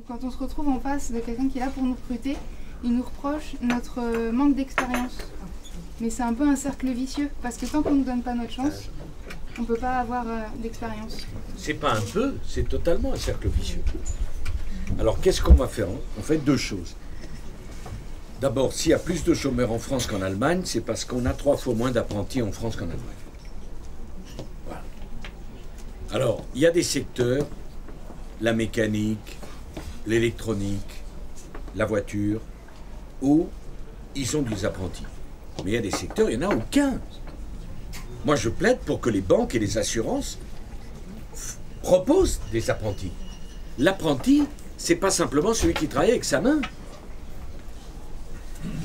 quand on se retrouve en face de quelqu'un qui est là pour nous recruter, il nous reproche notre manque d'expérience. Mais c'est un peu un cercle vicieux, parce que tant qu'on ne nous donne pas notre chance, on ne peut pas avoir d'expérience. C'est pas un peu, c'est totalement un cercle vicieux. Alors qu'est-ce qu'on va faire? On fait deux choses. D'abord, s'il y a plus de chômeurs en France qu'en Allemagne, c'est parce qu'on a 3 fois moins d'apprentis en France qu'en Allemagne. Voilà. Alors, il y a des secteurs, la mécanique, l'électronique, la voiture, où ils ont des apprentis. Mais il y a des secteurs, il n'y en a aucun. Moi, je plaide pour que les banques et les assurances proposent des apprentis. L'apprenti, c'est pas simplement celui qui travaille avec sa main.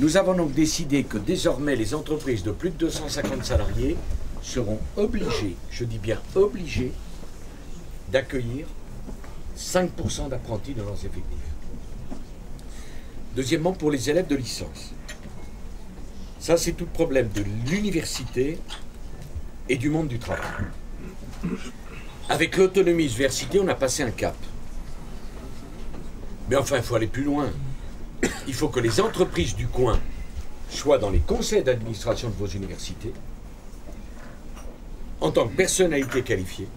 Nous avons donc décidé que désormais les entreprises de plus de 250 salariés seront obligées, je dis bien obligées, d'accueillir 5% d'apprentis dans leurs effectifs. Deuxièmement, pour les élèves de licence. Ça, c'est tout le problème de l'université et du monde du travail. Avec l'autonomie université, on a passé un cap. Mais enfin, il faut aller plus loin. Il faut que les entreprises du coin soient dans les conseils d'administration de vos universités, en tant que personnalité qualifiée,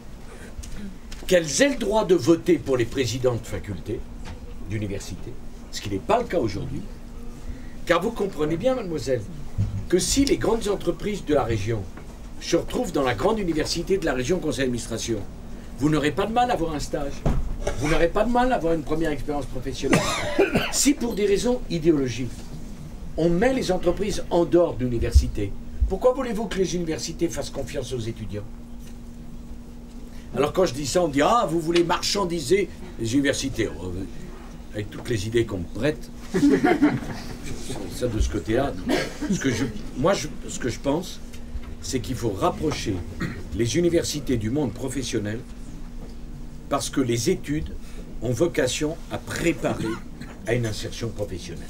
qu'elles aient le droit de voter pour les présidents de facultés, d'universités, ce qui n'est pas le cas aujourd'hui. Car vous comprenez bien, mademoiselle, que si les grandes entreprises de la région se retrouvent dans la grande université de la région conseil d'administration, vous n'aurez pas de mal à avoir un stage. Vous n'aurez pas de mal à avoir une première expérience professionnelle. Si pour des raisons idéologiques, on met les entreprises en dehors de l'université, pourquoi voulez-vous que les universités fassent confiance aux étudiants? Alors quand je dis ça, on dit « Ah, vous voulez marchandiser les universités ». Avec toutes les idées qu'on me prête, ça de ce côté-là. Ce que je pense, c'est qu'il faut rapprocher les universités du monde professionnel parce que les études ont vocation à préparer à une insertion professionnelle.